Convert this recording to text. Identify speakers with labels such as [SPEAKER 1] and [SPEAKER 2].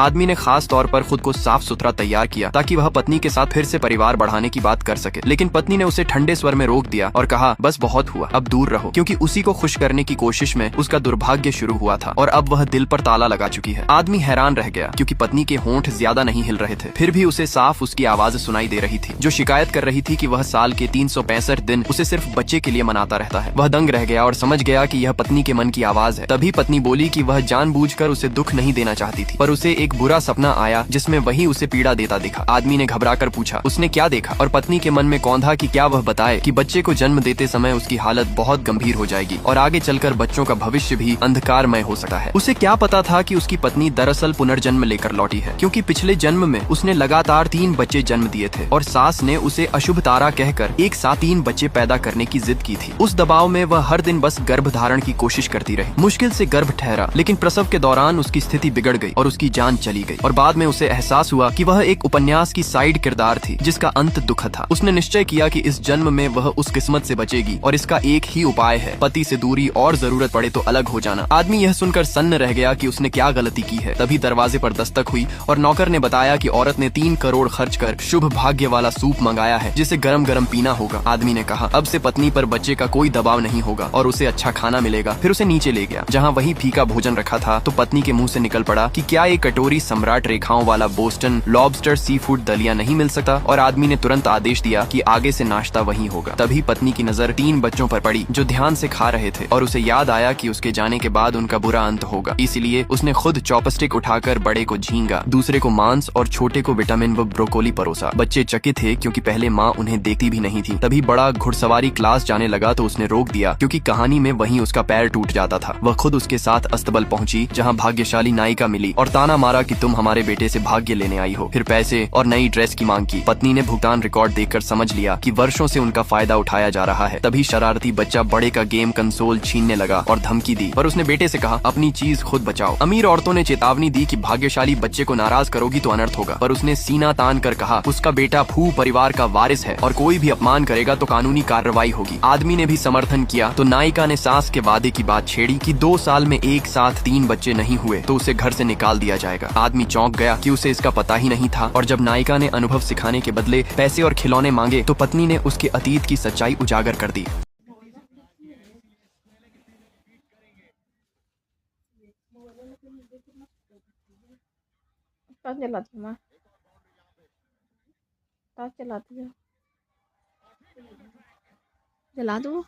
[SPEAKER 1] आदमी ने खास तौर पर खुद को साफ सुथरा तैयार किया ताकि वह पत्नी के साथ फिर से परिवार बढ़ाने की बात कर सके, लेकिन पत्नी ने उसे ठंडे स्वर में रोक दिया और कहा, बस बहुत हुआ, अब दूर रहो, क्योंकि उसी को खुश करने की कोशिश में उसका दुर्भाग्य शुरू हुआ था और अब वह दिल पर ताला लगा चुकी है। आदमी हैरान रह गया क्योंकि पत्नी के होंठ ज्यादा नहीं हिल रहे थे, फिर भी उसे साफ उसकी आवाज सुनाई दे रही थी जो शिकायत कर रही थी कि वह साल के 365 दिन उसे सिर्फ बच्चे के लिए मनाता रहता है। वह दंग रह गया और समझ गया कि यह पत्नी के मन की आवाज है। तभी पत्नी बोली कि वह जानबूझकर उसे दुख नहीं देना चाहती थी, पर उसे एक बुरा सपना आया जिसमें वही उसे पीड़ा देता दिखा। आदमी ने घबराकर पूछा, उसने क्या देखा? और पत्नी के मन में कौंधा कि क्या वह बताए कि बच्चे को जन्म देते समय उसकी हालत बहुत गंभीर हो जाएगी और आगे चलकर बच्चों का भविष्य भी अंधकारमय हो सकता है। उसे क्या पता था कि उसकी पत्नी दरअसल पुनर्जन्म लेकर लौटी है, क्योंकि पिछले जन्म में उसने लगातार 3 बच्चे जन्म दिए थे और सास ने उसे अशुभ तारा कहकर एक साथ 3 बच्चे पैदा करने की जिद की थी। उस दबाव में वह हर दिन बस गर्भ धारण की कोशिश करती रही। मुश्किल से गर्भ ठहरा, लेकिन प्रसव के दौरान उसकी स्थिति बिगड़ गई और उसकी जान चली गई और बाद में उसे एहसास हुआ कि वह एक उपन्यास की साइड किरदार थी जिसका अंत दुखद था। उसने निश्चय किया कि इस जन्म में वह उस किस्मत से बचेगी और इसका एक ही उपाय है, पति से दूरी और जरूरत पड़े तो अलग हो जाना। आदमी यह सुनकर सन्न रह गया कि उसने क्या गलती की है। तभी दरवाजे पर दस्तक हुई और नौकर ने बताया कि औरत ने 3 करोड़ खर्च कर शुभ भाग्य वाला सूप मंगाया है जिसे गरम गरम पीना होगा। आदमी ने कहा, अब से पत्नी पर बच्चे का कोई दबाव नहीं होगा और उसे अच्छा खाना मिलेगा। फिर उसे नीचे ले गया जहाँ वही फीका भोजन रखा था तो पत्नी के मुंह से निकल पड़ा कि क्या एक कटोरी सम्राट रेखाओं वाला बोस्टन लॉबस्टर सी फूड दलिया नहीं मिल सकता? और आदमी ने तुरंत आदेश दिया कि आगे से नाश्ता वहीं होगा। तभी पत्नी की नजर 3 बच्चों पर पड़ी जो ध्यान से खा रहे थे और उसे याद आया कि उसके जाने के बाद उनका बुरा अंत होगा। इसलिए उसने खुद चॉपस्टिक उठाकर बड़े को झींगा, दूसरे को मांस और छोटे को विटामिन व ब्रोकोली परोसा। बच्चे चकित थे क्योंकि पहले माँ उन्हें देखती भी नहीं थी। तभी बड़ा घुड़सवारी क्लास जाने लगा तो उसने रोक दिया क्योंकि कहानी में वहीं उसका पैर टूट जाता था। वह खुद उसके साथ अस्तबल पहुंची जहाँ भाग्यशाली नायिका मिली और ताना मारा कि तुम हमारे बेटे से भाग्य लेने आई हो। फिर पैसे और नई ड्रेस की मांग की। पत्नी ने भुगतान रिकॉर्ड देखकर समझ लिया कि वर्षों से उनका फायदा उठाया जा रहा है। तभी शरारती बच्चा बड़े का गेम कंसोल छीनने लगा और धमकी दी, पर उसने बेटे से कहा, अपनी चीज खुद बचाओ। अमीर औरतों ने चेतावनी दी कि भाग्यशाली बच्चे को नाराज करोगी तो अनर्थ होगा, पर उसने सीना तान कर कहा, उसका बेटा फू परिवार का वारिस है और कोई भी अपमान करेगा तो कानूनी कार्रवाई होगी। आदमी ने भी समर्थन किया तो नायिका ने सास के वादे की बात छेड़ी कि 2 साल में एक साथ 3 बच्चे नहीं हुए तो उसे घर से निकाल दिया जाएगा। आदमी चौंक गया कि उसे इसका पता ही नहीं था और जब नायिका ने अनुभव सिखाने के बदले पैसे और खिलौने मांगे तो पत्नी ने उसके अतीत की सच्चाई उजागर कर दी।
[SPEAKER 2] टॉर्च जलाती हूँ माँ, टॉर्च जलाती हूँ, जला दो।